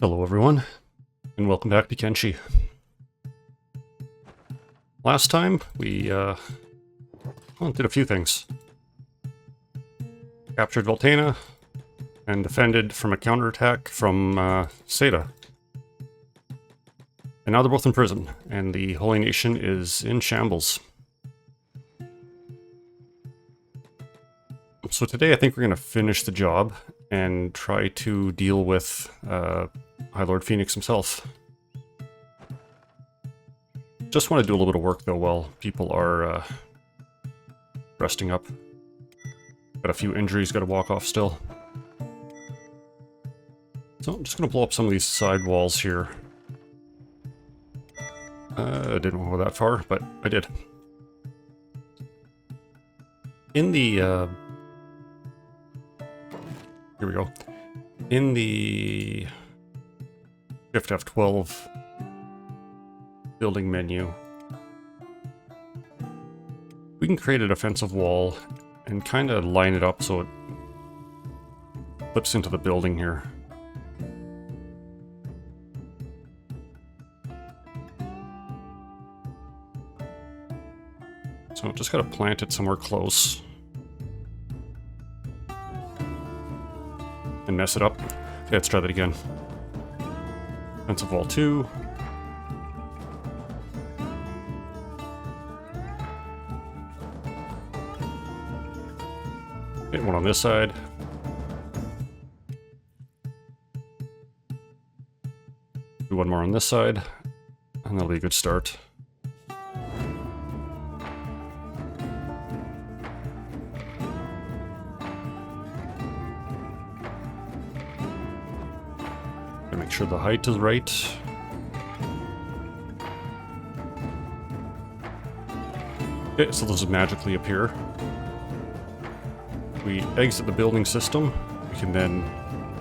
Hello everyone, and welcome back to Kenshi. Last time, we did a few things. Captured Voltana, and defended from a counterattack from Seda. And now they're both in prison, and the Holy Nation is in shambles. So today I think we're going to finish the job and try to deal with High Lord Phoenix himself. Just want to do a little bit of work though while people are resting up. Got a few injuries, got to walk off still. So I'm just going to blow up some of these side walls here. I didn't want to go that far, but I did. In the here we go. In the Shift F12 building menu, we can create a defensive wall and kind of line it up so it flips into the building here. So just gotta plant it somewhere close. And mess it up. Okay, let's try that again. Defensive wall 2. Hit one on this side. Do one more on this side. And that'll be a good start. Make sure the height is right. Okay, so those magically appear. We exit the building system. We can then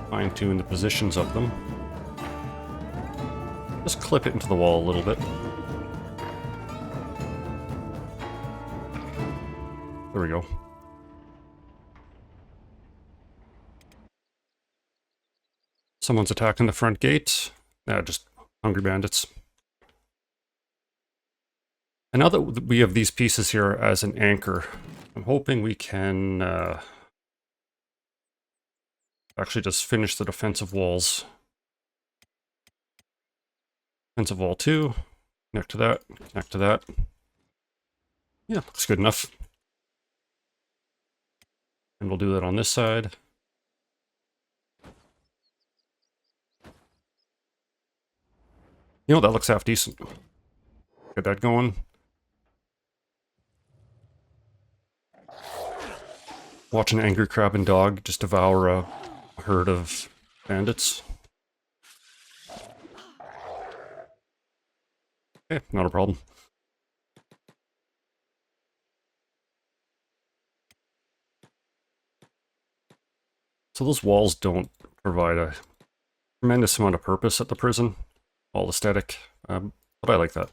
fine-tune the positions of them. Just clip it into the wall a little bit. There we go. Someone's attacking the front gate. Just hungry bandits. And now that we have these pieces here as an anchor, I'm hoping we can actually just finish the defensive walls. Defensive wall 2, connect to that, connect to that. Yeah, looks good enough. And we'll do that on this side. You know, that looks half decent. Get that going. Watch an angry crab and dog just devour a herd of bandits. Okay, not a problem. So those walls don't provide a tremendous amount of purpose at the prison. All aesthetic, but I like that.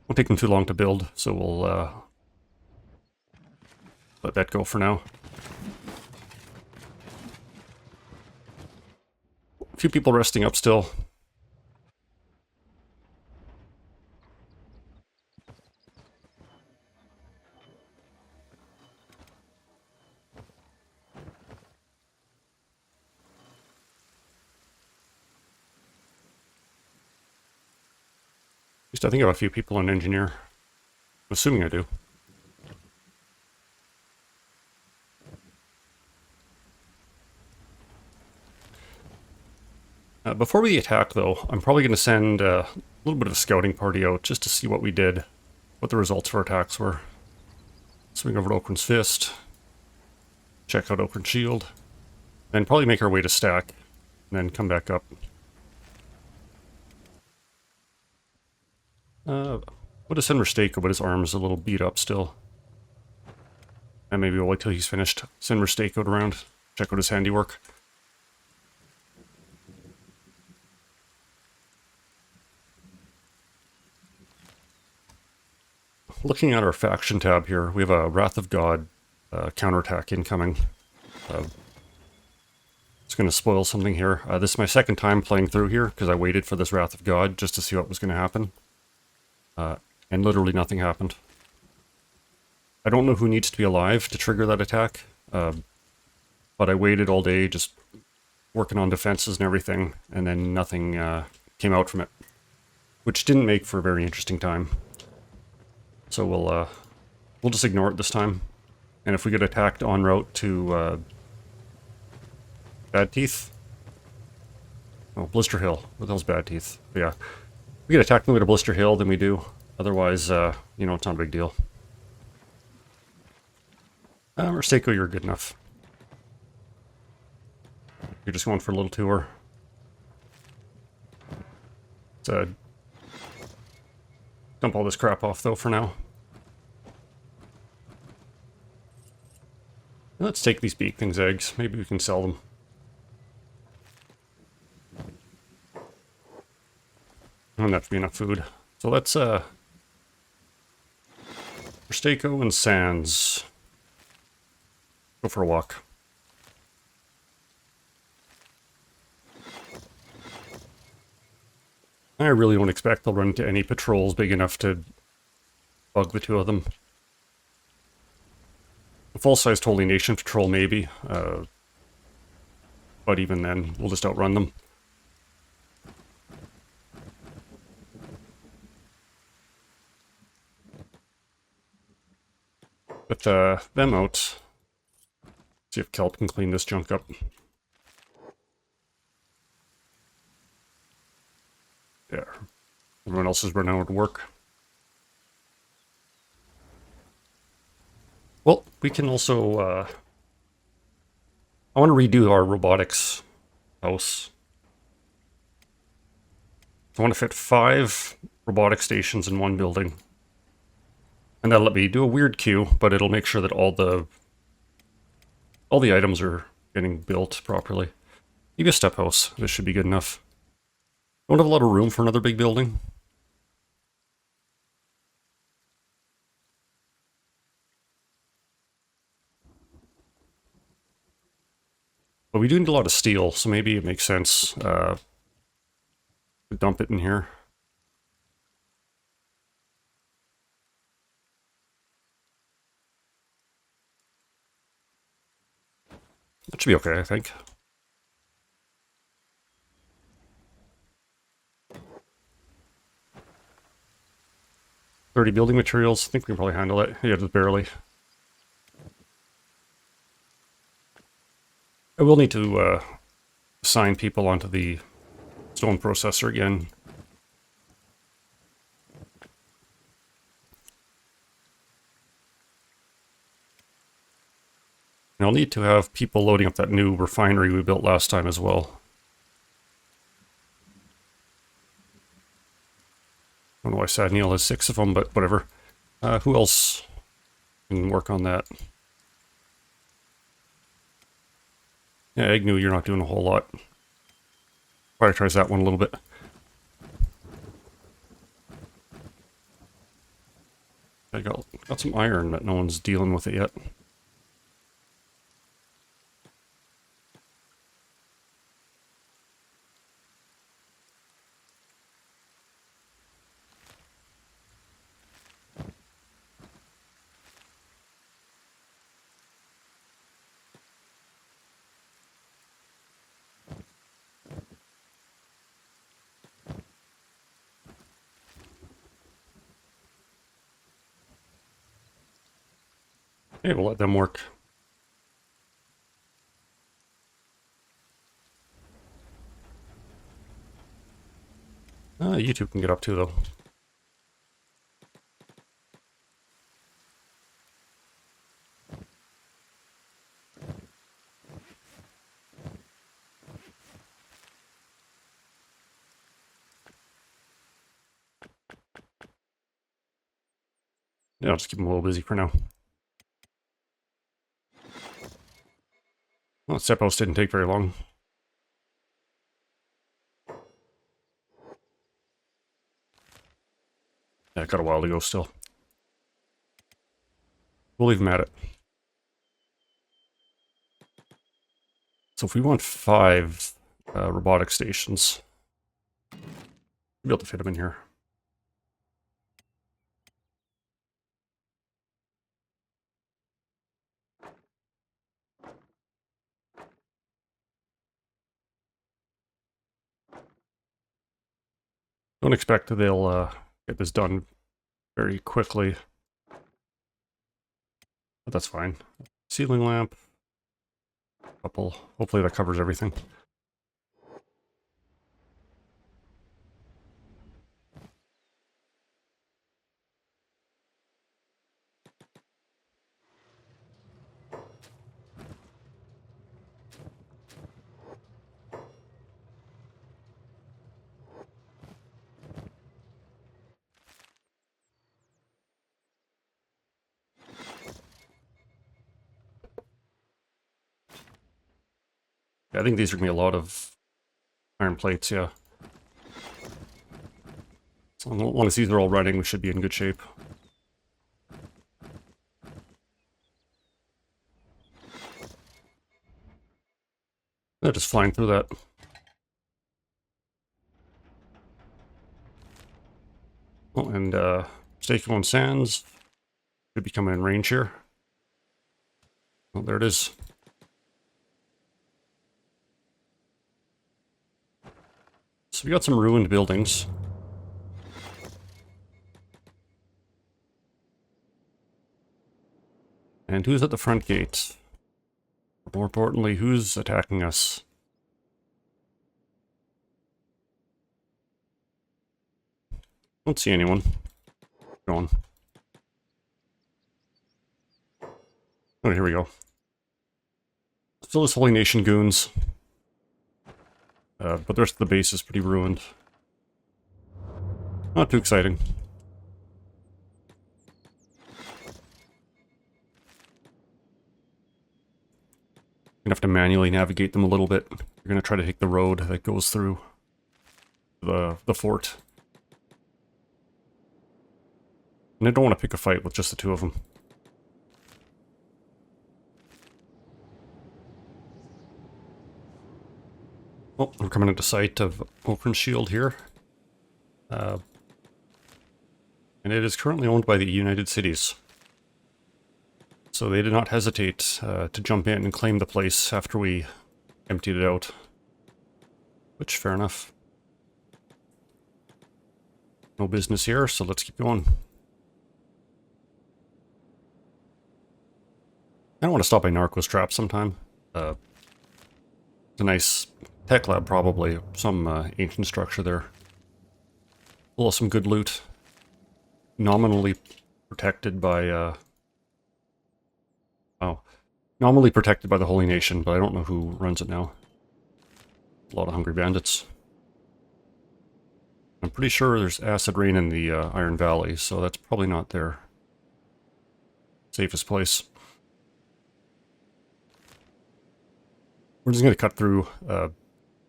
Won't take them too long to build, so we'll let that go for now. A few people resting up still. At least I think I have a few people in engineer. I'm assuming I do. Before we attack, though, I'm probably going to send a little bit of a scouting party out just to see what we did, what the results of our attacks were. Swing over to Okran's Fist, check out Okran's Shield, then probably make our way to Stack, and then come back up. What is Senmer Stako, but his arm's a little beat up still. And maybe we'll wait till he's finished. Senmer Stako'd around, check out his handiwork. looking at our faction tab here, we have a Wrath of God counterattack incoming. It's going to spoil something here. This is my second time playing through here because I waited for this Wrath of God just to see what was going to happen. And literally nothing happened. I don't know who needs to be alive to trigger that attack, but I waited all day just working on defenses and everything, and then nothing came out from it, which didn't make for a very interesting time. So we'll just ignore it this time. And if we get attacked en route to Bad Teeth, oh, Blister Hill. What the hell's Bad Teeth? But yeah, if we get attacked on the way to Blister Hill, then we do. Otherwise, you know, it's not a big deal. Rusteko, you're good enough. You're just going for a little tour. Let's dump all this crap off, though, for now. Let's take these Beak Things eggs. Maybe we can sell them. And that should be enough food. So let's, Rusteko and Sans. Go for a walk. I really don't expect they'll run into any patrols big enough to bug the two of them. A full-sized Holy Nation patrol, maybe. But even then, we'll just outrun them. With them out, see if Kelp can clean this junk up. There. Everyone else is running out of work. Well, we can also, I want to redo our robotics house. I want to fit 5 robotic stations in one building. And that'll let me do a weird queue, but it'll make sure that all the items are getting built properly. Maybe a step house. This should be good enough. Don't have a lot of room for another big building. But we do need a lot of steel, so maybe it makes sense to dump it in here. That should be okay, I think. $30 building materials. I think we can probably handle it. Yeah, just barely. I will need to assign people onto the stone processor again. And I'll need to have people loading up that new refinery we built last time as well. I don't know why Sad Neil has 6 of them, but whatever. Who else can work on that? Yeah, Agnew, you're not doing a whole lot. Prioritize that one a little bit. I got some iron, but no one's dealing with it yet. Hey, we'll let them work. You two can get up too, though. Yeah, I'll just keep them a little busy for now. Well, step house didn't take very long. Yeah, got a while to go still. We'll leave him at it. So if we want 5 robotic stations, we'll be able to fit them in here. Don't expect that they'll get this done very quickly, but that's fine. Ceiling lamp, couple. Hopefully that covers everything. Yeah, I think these are going to be a lot of iron plates, yeah. So as long as these are all running, we should be in good shape. They're just flying through that. Oh, and Staking on Sands should be coming in range here. Oh, there it is. So we got some ruined buildings. And who's at the front gate? More importantly, who's attacking us? Don't see anyone. Go on. Oh, here we go. Still this Holy Nation goons. But the rest of the base is pretty ruined. Not too exciting. Gonna have to manually navigate them a little bit. We're gonna try to take the road that goes through the fort. And I don't want to pick a fight with just the 2 of them. Oh, we're coming into sight of Oakland's Shield here. And it is currently owned by the United Cities. So they did not hesitate to jump in and claim the place after we emptied it out. Which, fair enough. No business here, so let's keep going. I don't want to stop by Narcos Trap sometime. It's a nice tech lab, probably. Some ancient structure there. Full of some good loot. Nominally protected by, nominally protected by the Holy Nation, but I don't know who runs it now. A lot of hungry bandits. I'm pretty sure there's acid rain in the Iron Valley, so that's probably not their safest place. We're just going to cut through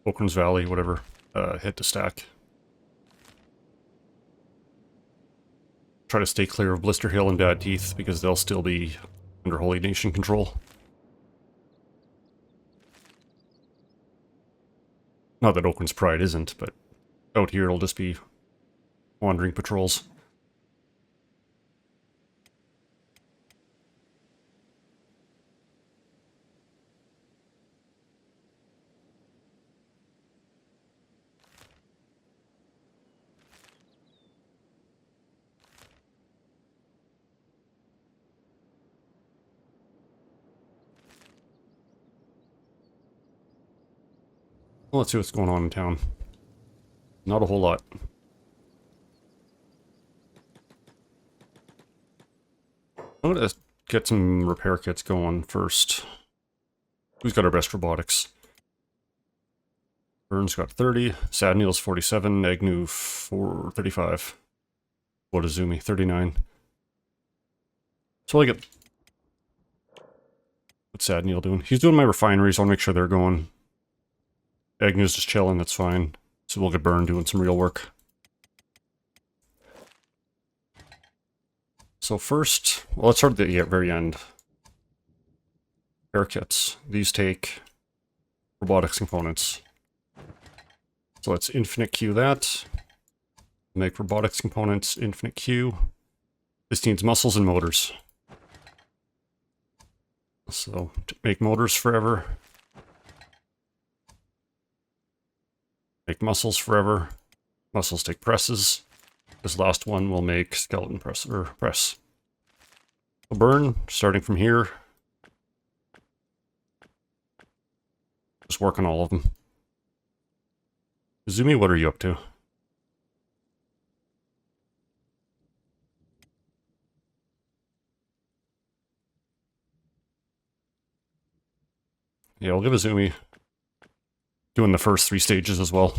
Oakland's Valley, whatever, hit to stack. Try to stay clear of Blister Hill and Bad Teeth, because they'll still be under Holy Nation control. Not that Oakland's Pride isn't, but out here it'll just be wandering patrols. Well, let's see what's going on in town. Not a whole lot. I'm gonna get some repair kits going first. Who's got our best robotics? Burns got 30, Sadneel's 47, Agnew 35. Wotazumi 39. So I get... What's Sadneel doing? He's doing my refineries, so I'll make sure they're going. Agnew's just chilling, that's fine. So we'll get Byrne doing some real work. So first, well, let's start at the very end. Air kits. These take robotics components. So let's infinite queue that. Make robotics components, infinite queue. This needs muscles and motors. So to make motors forever. Make muscles forever. Muscles take presses. This last one will make skeleton press, or press. So burn, starting from here. Just work on all of them. Izumi, what are you up to? Yeah, we'll give Izumi doing the first 3 stages as well.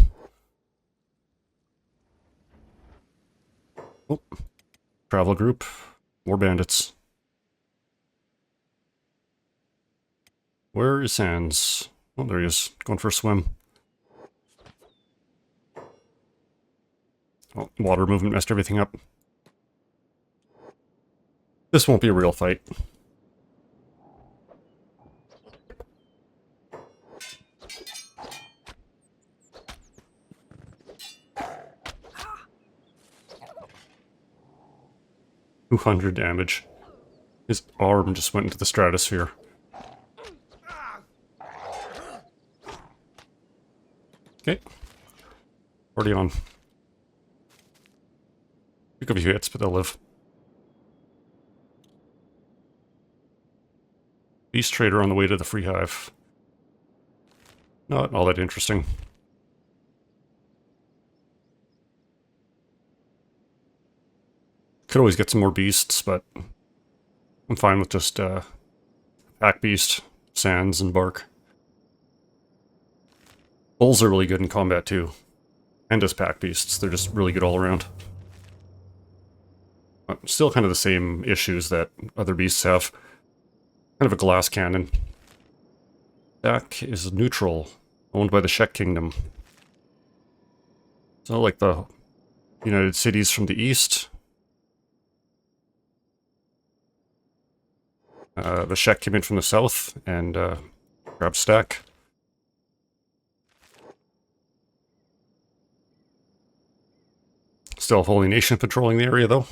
Oh, travel group, more bandits. Where is Sans? Oh, there he is, going for a swim. Oh, water movement messed everything up. This won't be a real fight. $200 damage. His arm just went into the stratosphere. Okay. Already on. Took a few hits, but they'll live. Beast Trader on the way to the Free Hive. Not all that interesting. Could always get some more beasts, but I'm fine with just Pack Beast, Sands, and Bark. Bulls are really good in combat too. And as Pack Beasts, they're just really good all around. Still kind of the same issues that other beasts have. Kind of a glass cannon. Dak is neutral, owned by the Shek Kingdom. So like the United Cities from the east. The Shek came in from the south and grabbed Stack. Still have Holy Nation patrolling the area though.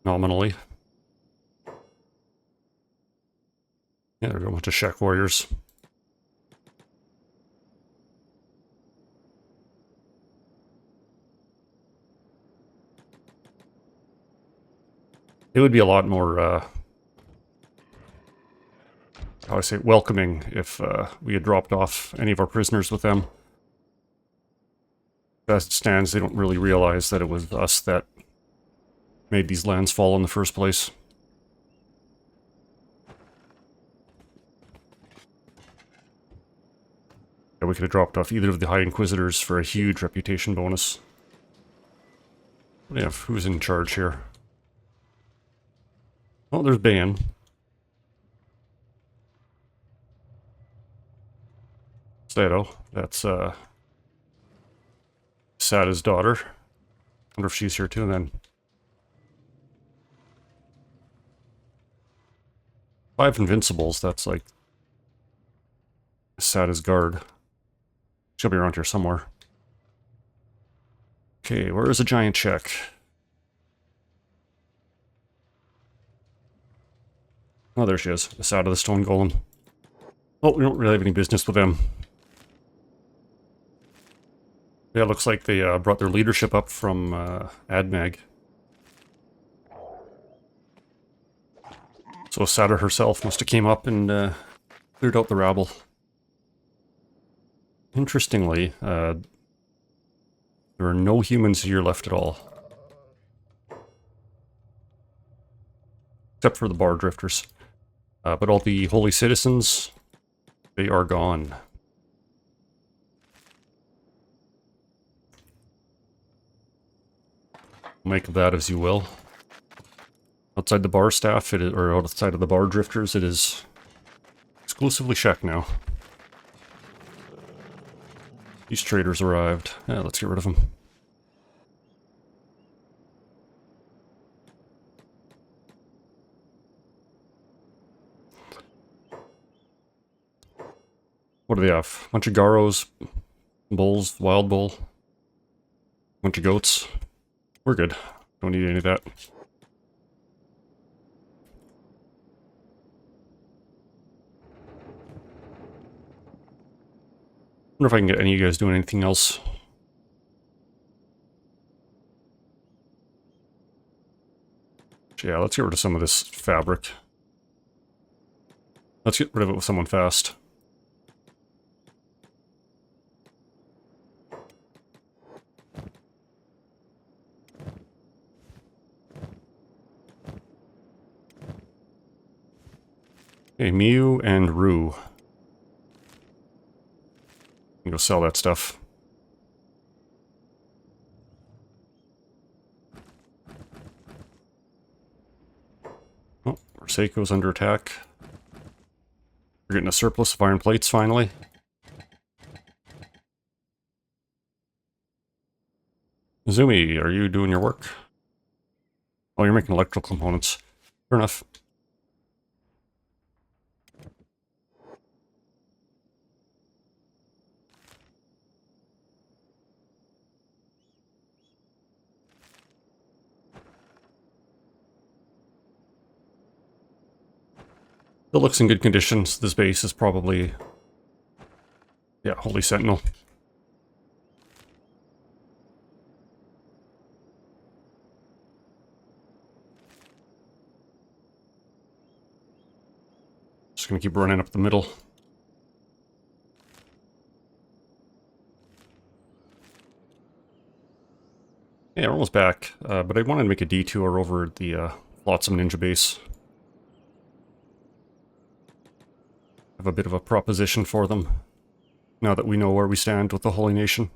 Nominally. Yeah, there's a bunch of Shek warriors. It would be a lot more, how do I say, welcoming if we had dropped off any of our prisoners with them. As it stands, they don't really realize that it was us that made these lands fall in the first place. Yeah, we could have dropped off either of the High Inquisitors for a huge reputation bonus. What do you have? Who's in charge here? Oh, there's Ban. Sato. That's Sada's daughter. Wonder if she's here too then. 5 Invincibles, that's like Sada's guard. She'll be around here somewhere. Okay, where is a giant check? Oh, there she is. Sada the Stone Golem. Oh, we don't really have any business with them. Yeah, it looks like they brought their leadership up from Admag. So Sada herself must have came up and cleared out the rabble. Interestingly, there are no humans here left at all. Except for the bar drifters. But all the holy citizens, they are gone. Make of that as you will. Outside the bar staff, or outside of the bar drifters, it is exclusively Shek now. These traders arrived. Yeah, let's get rid of them. What do they have? Bunch of Garos, bulls, wild bull, bunch of goats. We're good. Don't need any of that. Wonder if I can get any of you guys doing anything else. Yeah, let's get rid of some of this fabric. Let's get rid of it with someone fast. Okay, Mew and Rue. Can go sell that stuff. Oh, Seiko's under attack. We're getting a surplus of iron plates finally. Izumi, are you doing your work? Oh, you're making electrical components. Fair enough. It looks in good conditions. This base is probably... yeah, Holy Sentinel. Just gonna keep running up the middle. Yeah, we're almost back, but I wanted to make a detour over the Flotsam Ninja base. I have a bit of a proposition for them, now that we know where we stand with the Holy Nation.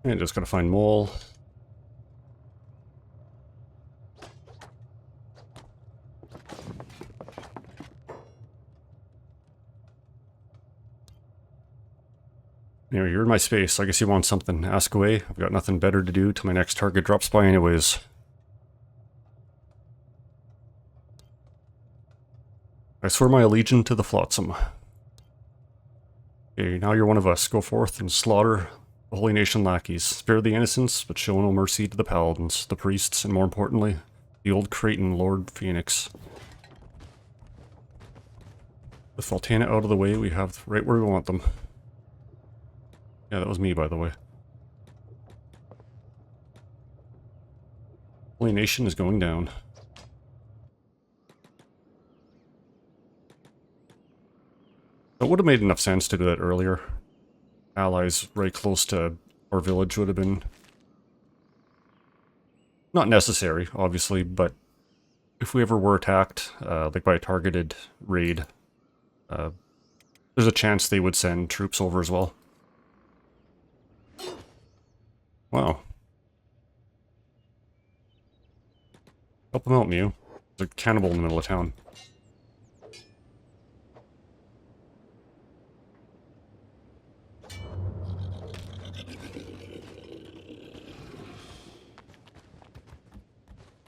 And just gotta find Mole. Anyway, you're in my space. I guess you want something. Ask away. I've got nothing better to do till my next target drops by anyways. I swear my allegiance to the Flotsam. Okay, now you're one of us. Go forth and slaughter the Holy Nation lackeys. Spare the innocents, but show no mercy to the paladins, the priests, and more importantly, the old Creighton Lord Phoenix. With Faltana out of the way, we have right where we want them. Yeah, that was me, by the way. Holy Nation is going down. It would have made enough sense to do that earlier. Allies right close to our village would have been... not necessary, obviously, but if we ever were attacked, like by a targeted raid, there's a chance they would send troops over as well. Wow. Help them out, Mew. There's a cannibal in the middle of town.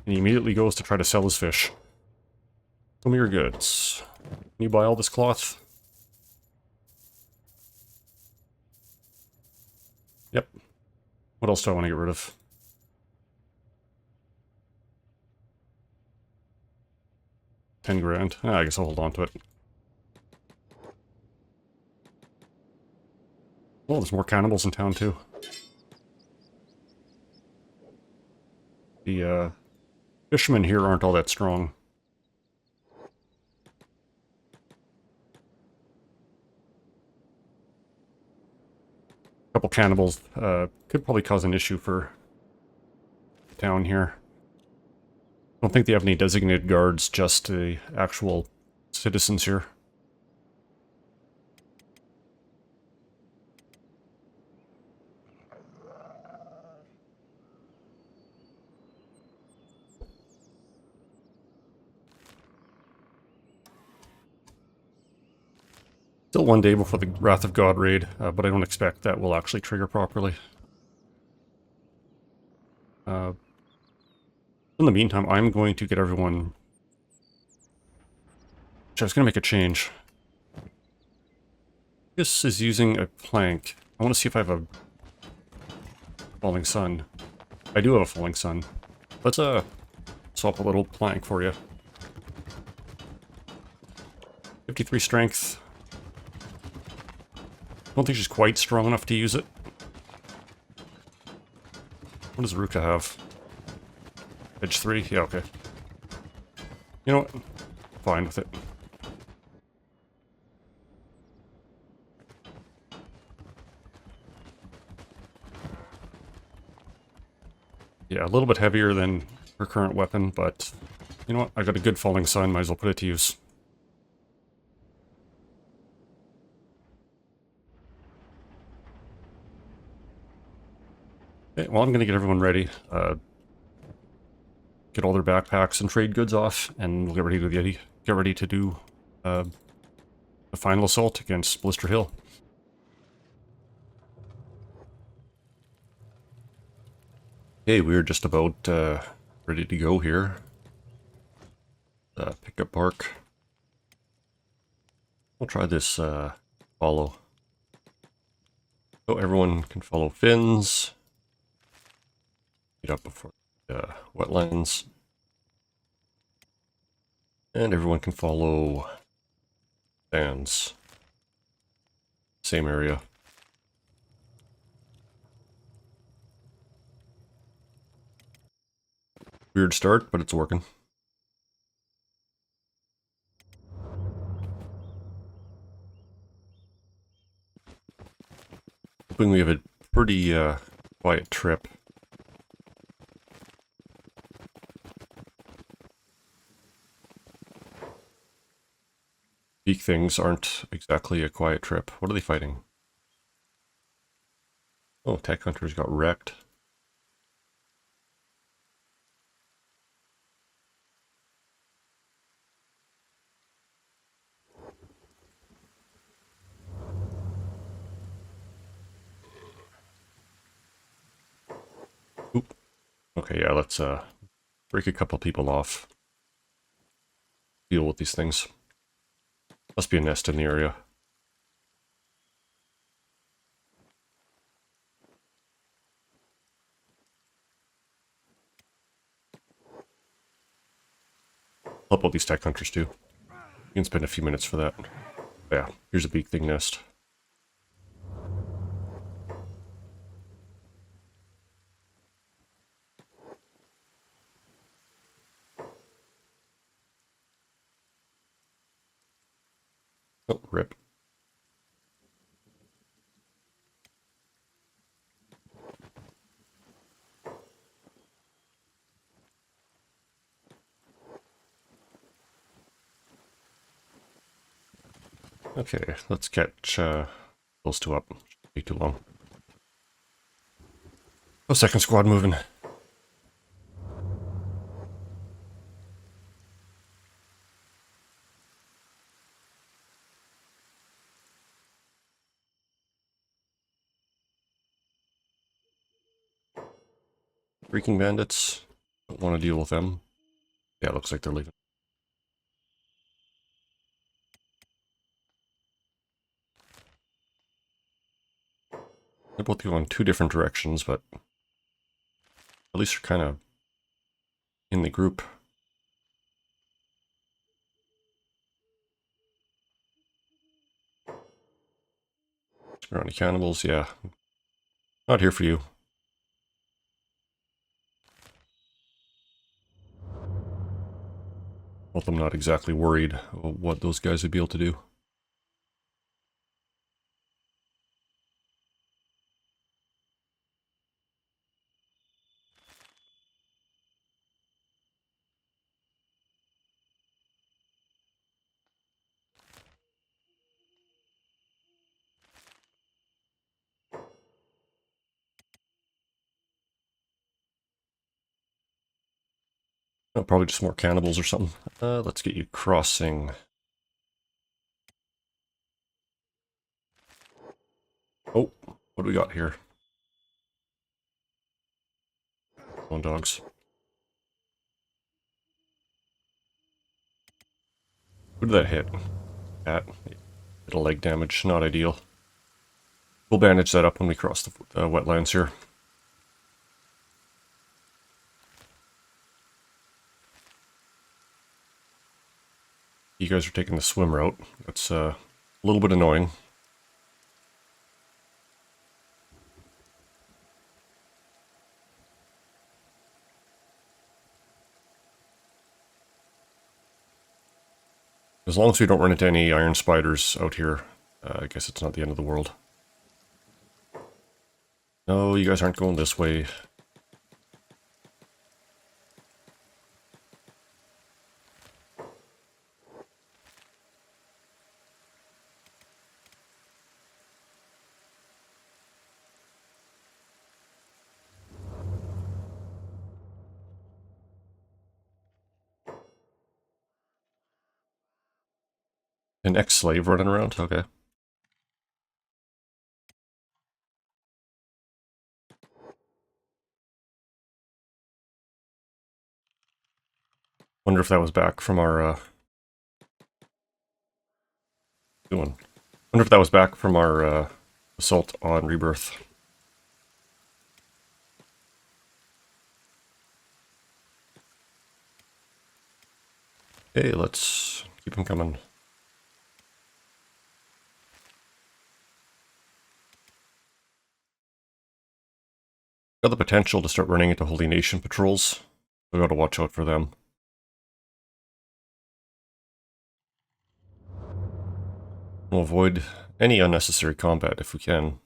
And he immediately goes to try to sell his fish. Show me your goods. Can you buy all this cloth? Yep. What else do I want to get rid of? $10,000. I guess I'll hold on to it. Oh, there's more cannibals in town too. The fishermen here aren't all that strong. A couple cannibals could probably cause an issue for the town here. I don't think they have any designated guards, just the actual citizens here. Still one day before the Wrath of God raid, but I don't expect that will actually trigger properly. In the meantime, I'm going to get everyone... I was going to make a change. This is using a plank. I want to see if I have a falling sun. I do have a falling sun. Let's swap a little plank for you. 53 strength. I don't think she's quite strong enough to use it. What does Ruka have? Edge 3? Yeah, okay. You know what? Fine with it. Yeah, a little bit heavier than her current weapon, but you know what? I got a good falling sun, might as well put it to use. Okay, well, I'm gonna get everyone ready. Get all their backpacks and trade goods off, and we'll get ready to do the final assault against Blister Hill. Okay, we're just about ready to go here. Pick up bark. We'll try this follow. So everyone can follow fins. Get up before wetlands. And everyone can follow sands. Same area. Weird start, but it's working. Hoping we have a pretty quiet trip. Peak things aren't exactly a quiet trip. What are they fighting? Oh, tech hunters got wrecked. Oop. Okay, yeah, let's break a couple people off. Deal with these things. Must be a nest in the area. Help out these tech hunters too. You can spend a few minutes for that. Yeah, here's a big thing nest. Oh, rip. Okay, let's catch those two up. Shouldn't be too long. Oh, second squad moving. Freaking bandits. Don't want to deal with them. Yeah, looks like they're leaving. They're both going two different directions, but at least they're kind of in the group. Scrawny cannibals, yeah. Not here for you. Both I'm not exactly worried about what those guys would be able to do. Oh, probably just more cannibals or something. Let's get you crossing. Oh, what do we got here? Lone dogs. Who did that hit? Cat. Bit of leg damage, not ideal. We'll bandage that up when we cross the wetlands here. You guys are taking the swim route. That's a little bit annoying. As long as we don't run into any iron spiders out here, I guess it's not the end of the world. No, you guys aren't going this way. An ex-slave running around? Okay. Wonder if that was back from our, Wonder if that was back from our, assault on Rebirth. Hey, let's keep them coming. Got the potential to start running into Holy Nation patrols. We gotta watch out for them. We'll avoid any unnecessary combat if we can.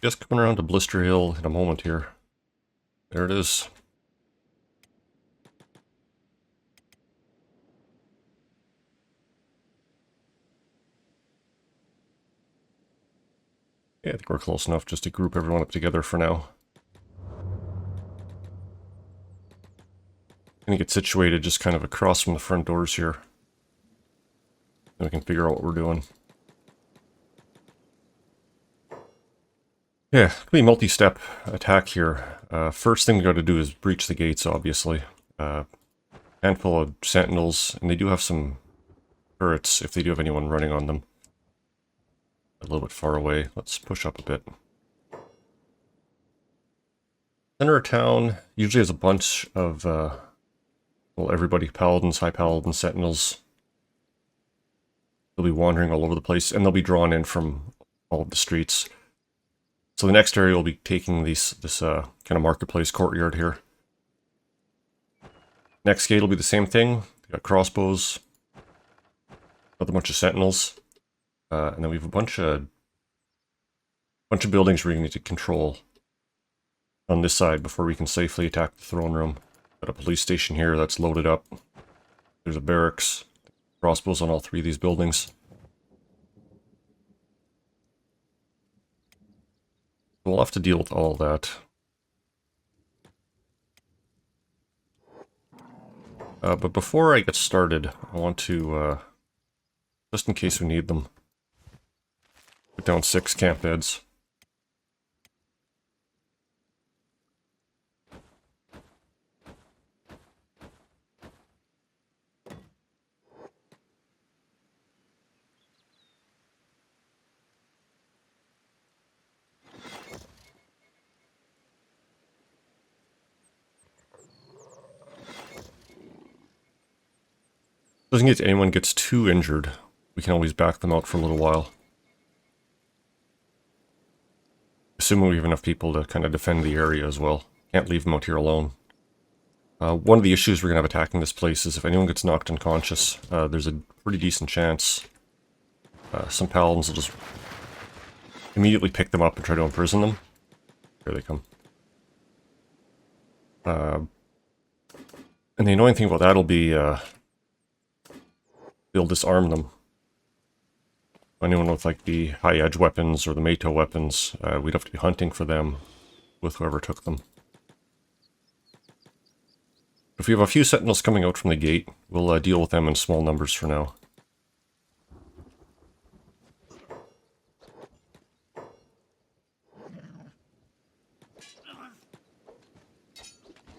Just coming around to Blister Hill in a moment here. There it is. Yeah, I think we're close enough just to group everyone up together for now. Gonna get situated just kind of across from the front doors here. Then we can figure out what we're doing. Yeah, it could be a multi-step attack here. First thing we got to do is breach the gates, obviously. Handful of sentinels, and they do have some turrets if they do have anyone running on them. A little bit far away. Let's push up a bit. Center of town usually has a bunch of, well, everybody, paladins, high paladins, sentinels. They'll be wandering all over the place, and they'll be drawn in from all of the streets. So the next area will be taking this kind of marketplace courtyard here. Next gate will be the same thing. We got crossbows, another bunch of sentinels, and then we have a bunch of buildings we need to control on this side before we can safely attack the throne room. Got a police station here that's loaded up. There's a barracks, crossbows on all three of these buildings. We'll have to deal with all of that. But before I get started, I want to, just in case we need them, put down 6 camp beds. Just in case anyone gets too injured, we can always back them out for a little while. Assuming we have enough people to kind of defend the area as well. Can't leave them out here alone. One of the issues we're going to have attacking this place is if anyone gets knocked unconscious, there's a pretty decent chance some paladins will just immediately pick them up and try to imprison them. Here they come. And the annoying thing about that will be they'll disarm them. Anyone with like the high edge weapons or the Meito weapons, we'd have to be hunting for them with whoever took them. If we have a few sentinels coming out from the gate, we'll deal with them in small numbers for now.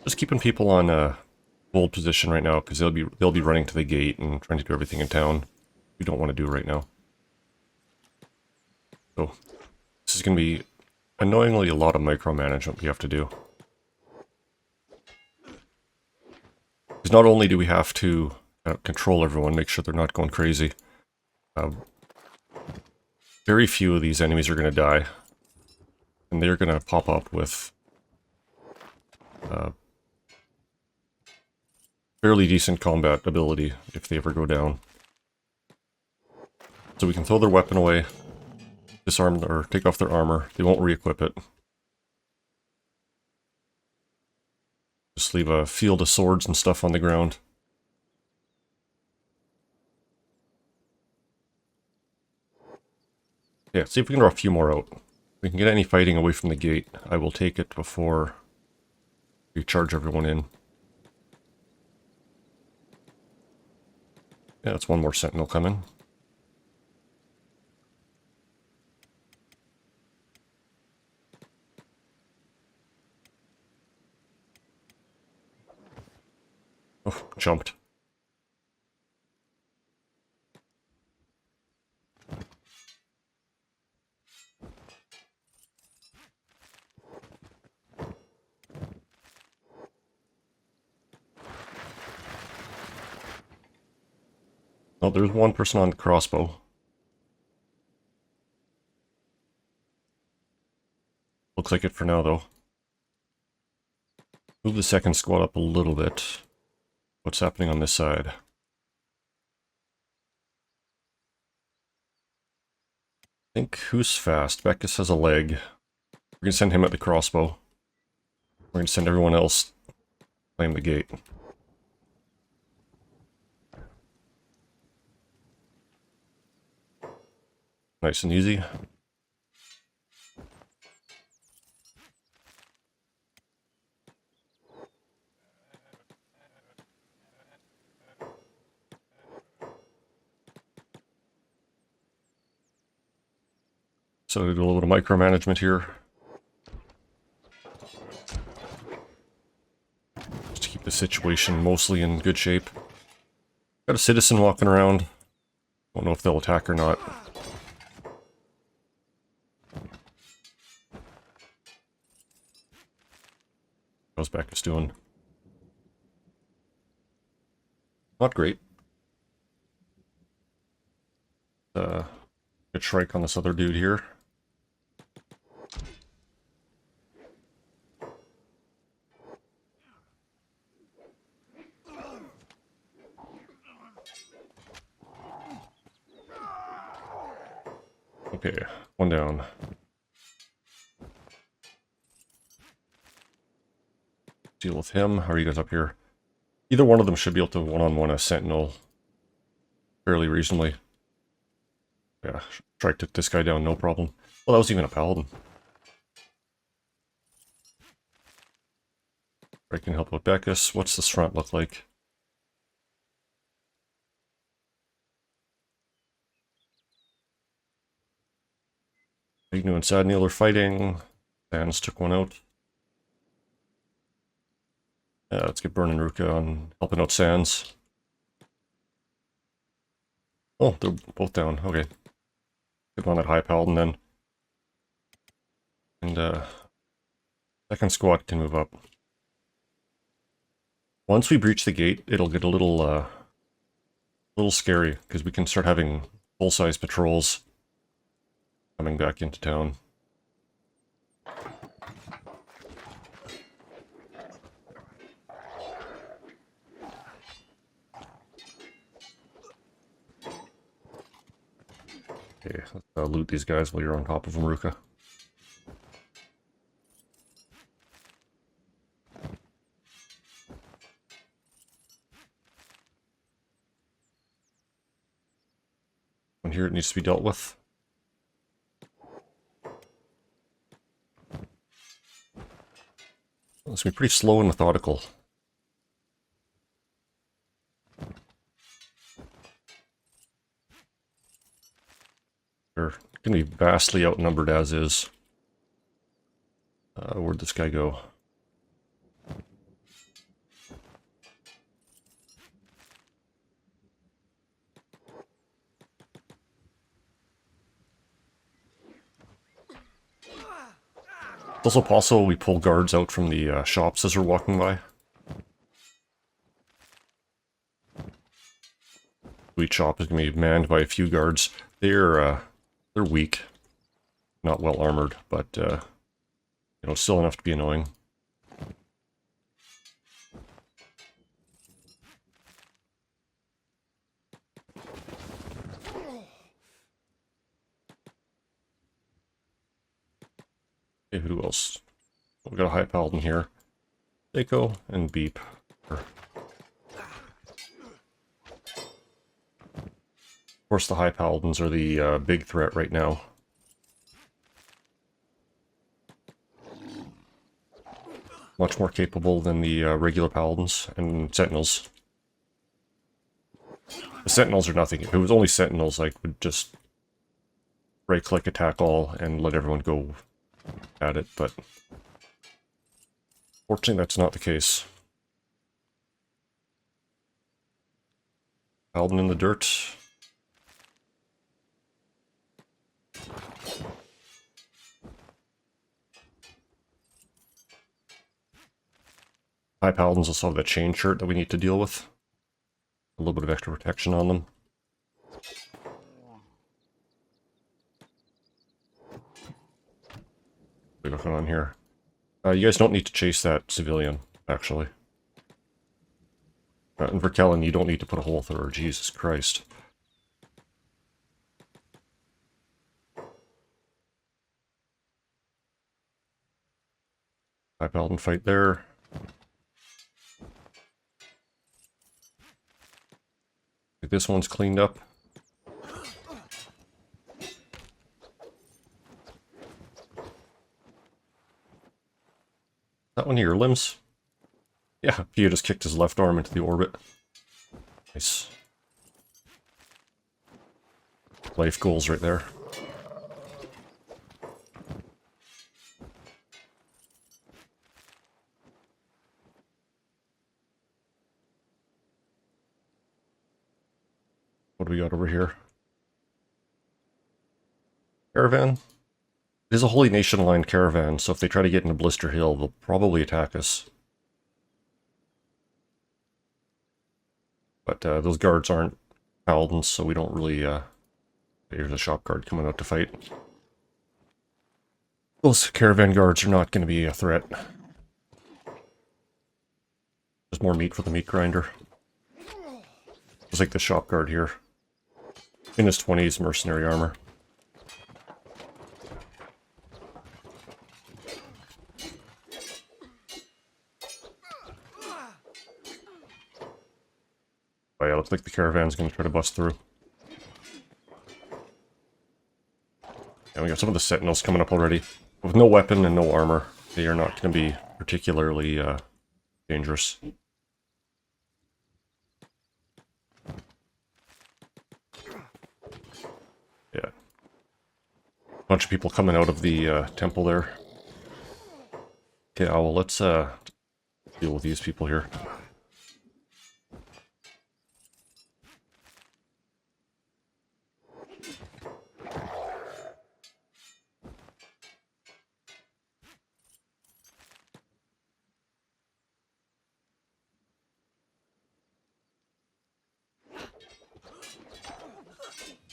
Just keeping people on hold position right now because they'll be running to the gate and trying to do everything in town. We don't want to do right now. So this is going to be annoyingly a lot of micromanagement we have to do. Because not only do we have to control everyone, make sure they're not going crazy. Very few of these enemies are going to die. And they're going to pop up with fairly decent combat ability if they ever go down. So we can throw their weapon away, disarm or take off their armor. They won't re-equip it. Just leave a field of swords and stuff on the ground. Yeah, see if we can draw a few more out. If we can get any fighting away from the gate, I will take it before we charge everyone in. Yeah, that's one more sentinel coming. Oh, jumped. Oh, there's one person on the crossbow. Looks like it for now, though. Move the second squad up a little bit. What's happening on this side? I think who's fast? Beckus has a leg. We're going to send him at the crossbow. We're going to send everyone else claim the gate. Nice and easy. So we do a little bit of micromanagement here. Just to keep the situation mostly in good shape. Got a citizen walking around. Don't know if they'll attack or not. How's Beckus doing? Not great. Good strike on this other dude here. Okay, one down. Deal with him. How are you guys up here? Either one of them should be able to one-on-one a sentinel fairly reasonably. Yeah, Strike took this guy down, no problem. Well, that was even a paladin. Strike can help with Beckus. What's this front look like? Ignu and Sadniel are fighting. Sans took one out. Yeah, let's get Burn and Ruka on helping out Sans. Oh, they're both down. Okay. Get on that high paladin then. And second squad can move up. Once we breach the gate, it'll get a little scary because we can start having full-size patrols coming back into town. Okay, let's loot these guys while you're on top of them, Ruka. And here it needs to be dealt with. It's going to be pretty slow and methodical. They're going to be vastly outnumbered as is. Where'd this guy go? It's also possible we pull guards out from the shops as we're walking by. Each shop is going to be manned by a few guards. They're weak, not well armored, but you know, still enough to be annoying. Okay, who else? We got a high paladin here. Seiko and Beep. Of course, the high paladins are the big threat right now. Much more capable than the regular paladins and sentinels. The sentinels are nothing. If it was only sentinels, I would just right-click attack all and let everyone go at it, but fortunately that's not the case. Paladin in the dirt. High paladins also have that chain shirt that we need to deal with. A little bit of extra protection on them. What's going on here? You guys don't need to chase that civilian, actually. And for Kellen, you don't need to put a hole through her. Jesus Christ. High paladin fight there. This one's cleaned up. That one of your limbs? Yeah, he just kicked his left arm into the orbit. Nice. Life goals right there. What do we got over here? Caravan? It is a Holy Nation line caravan, so if they try to get into Blister Hill, they'll probably attack us. But those guards aren't paladins, so we don't really... Here's a shop guard coming out to fight. Those caravan guards are not going to be a threat. There's more meat for the meat grinder. Just like the shop guard here. In his 20s, mercenary armor. Oh yeah, looks like the caravan's going to try to bust through. And we got some of the sentinels coming up already. With no weapon and no armor, they are not going to be particularly dangerous. Yeah. Bunch of people coming out of the temple there. Okay, well, let's deal with these people here.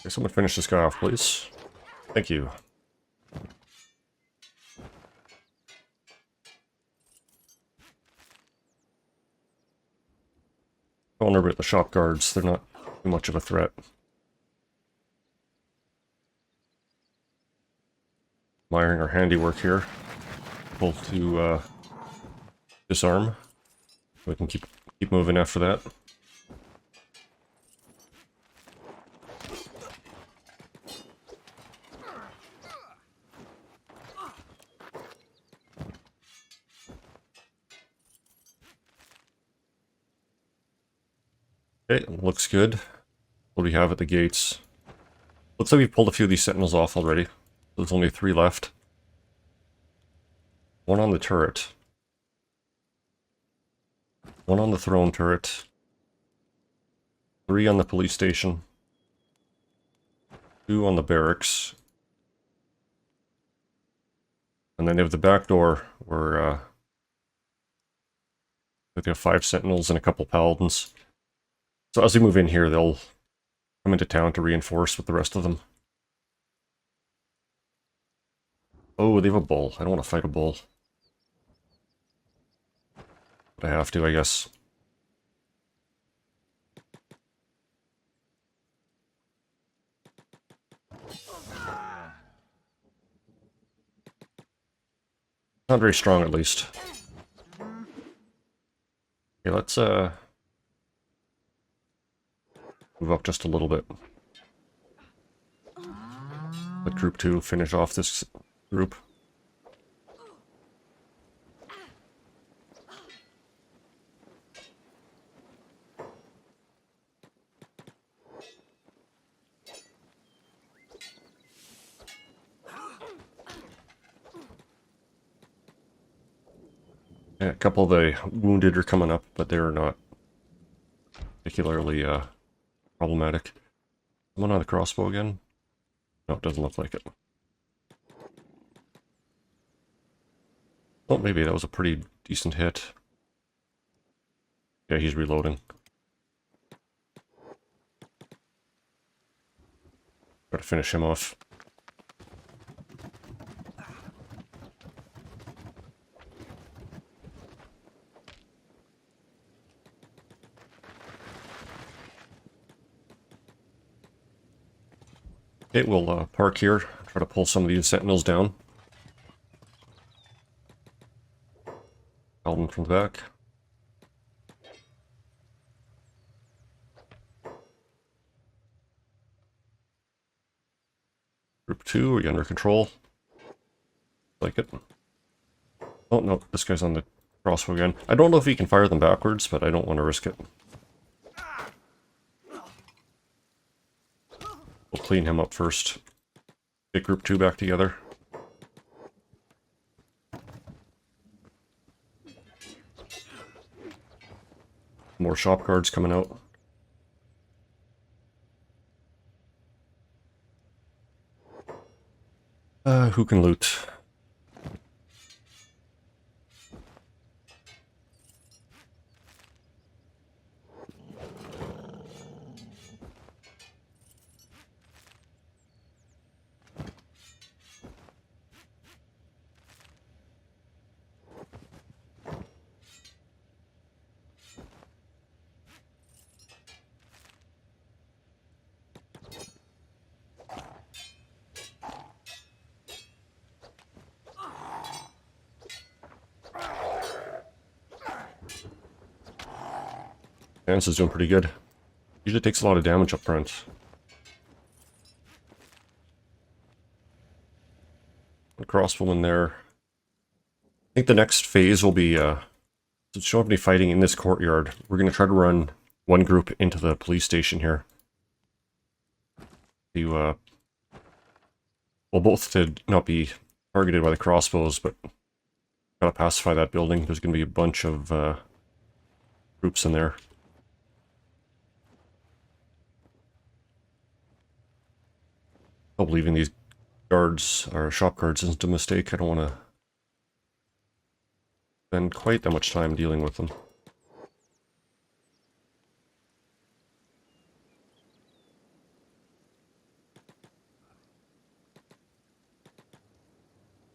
Okay, someone finish this guy off, please. Thank you. Don't worry about the shop guards, they're not too much of a threat. Admiring our handiwork here. Able to disarm. We can keep moving after that. Okay, looks good. What do we have at the gates? Looks like we've pulled a few of these sentinels off already. There's only 3 left. One on the turret. One on the throne turret. 3 on the police station. 2 on the barracks. And then they have the back door where they have 5 sentinels and a couple paladins. So as we move in here, they'll come into town to reinforce with the rest of them. Oh, they have a bull. I don't want to fight a bull. But I have to, I guess. Not very strong, at least. Okay, let's move up just a little bit. Let group 2 finish off this group. Yeah, a couple of the wounded are coming up, but they're not particularly problematic. Someone on the crossbow again? No, it doesn't look like it. Oh, maybe that was a pretty decent hit. Yeah, he's reloading. Gotta finish him off. Okay, we'll park here, try to pull some of these sentinels down. Call them from the back. Group 2, are you under control? Like it. Oh no, this guy's on the crossbow again. I don't know if he can fire them backwards, but I don't want to risk it. We'll clean him up first. Get group 2 back together. More shop guards coming out. Who can loot? Vance is doing pretty good. Usually takes a lot of damage up front. A crossbowman there. I think the next phase will be, since we don't have any fighting in this courtyard, we're going to try to run one group into the police station here. To, well, both to not be targeted by the crossbows, but gotta pacify that building. There's going to be a bunch of groups in there. Hope leaving these guards, or shop guards, isn't a mistake. I don't want to spend quite that much time dealing with them.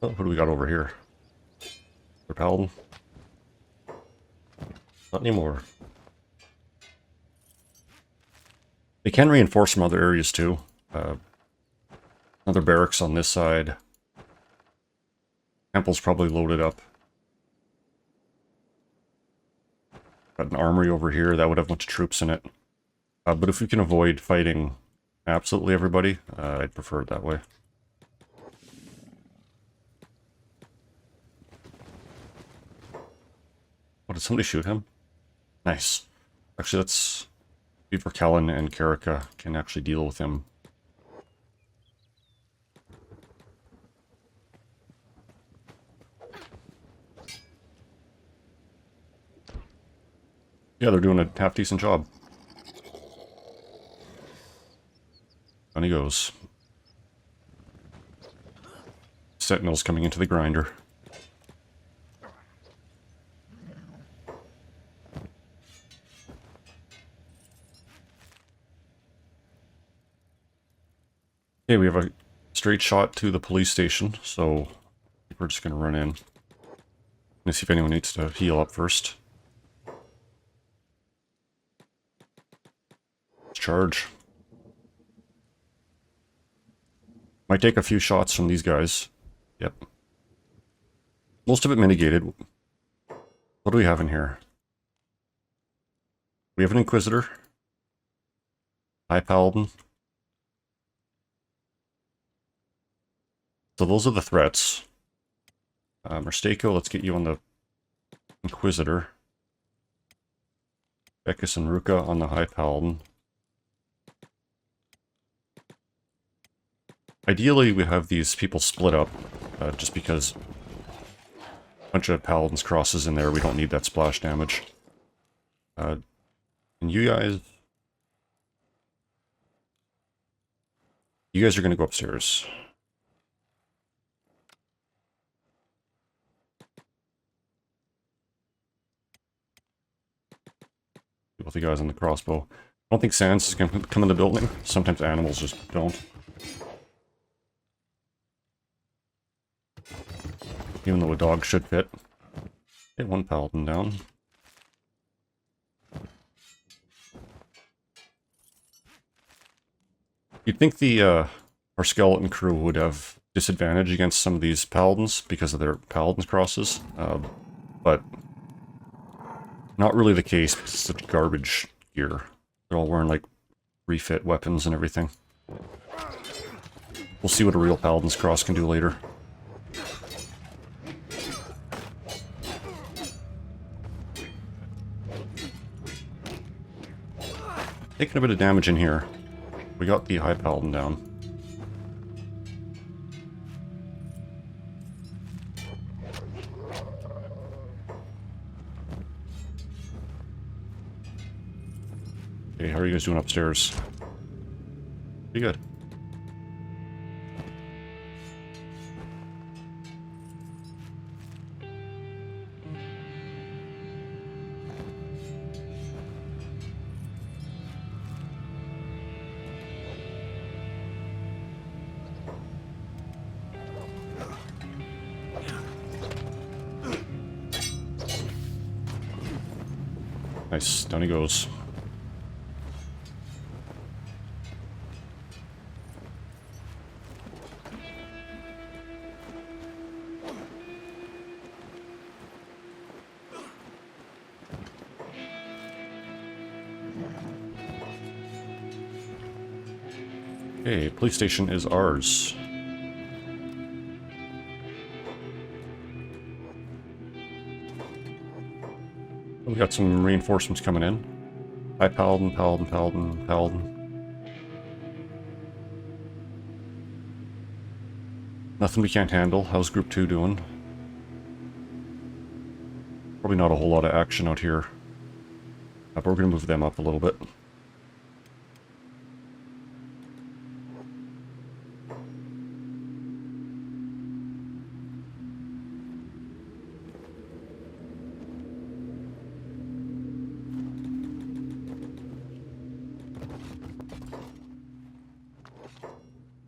Oh, what do we got over here? For Paladin? Not anymore. They can reinforce from other areas too. Another barracks on this side. Temple's probably loaded up. Got an armory over here that would have a bunch of troops in it. But if we can avoid fighting absolutely everybody, I'd prefer it that way. Oh, did somebody shoot him? Nice. Actually, let's Beaver Callan and Karaka can actually deal with him. Yeah, they're doing a half-decent job. Down he goes. Sentinels coming into the grinder. Okay, we have a straight shot to the police station, so I think we're just going to run in. Let's see if anyone needs to heal up first. Let's charge. Might take a few shots from these guys. Yep. Most of it mitigated. What do we have in here? We have an Inquisitor. High Paladin. So those are the threats. Merstako, let's get you on the Inquisitor. Beckus and Ruka on the High Paladin. Ideally, we have these people split up, just because a bunch of Paladins crosses in there, we don't need that splash damage. And you guys are going to go upstairs. With the guys on the crossbow. I don't think Sans is going to come in the building. Sometimes animals just don't. Even though a dog should fit. Get one Paladin down. You'd think our skeleton crew would have disadvantage against some of these Paladins because of their Paladins crosses, but not really the case because it's such garbage gear. They're all wearing like refit weapons and everything. We'll see what a real Paladin's cross can do later. Taking a bit of damage in here. We got the High Paladin down. Okay, how are you guys doing upstairs? Pretty good. Nice, down he goes. Okay, police station is ours. We got some reinforcements coming in. High Paladin, Paladin, Paladin, Paladin. Nothing we can't handle. How's Group 2 doing? Probably not a whole lot of action out here. But we're going to move them up a little bit.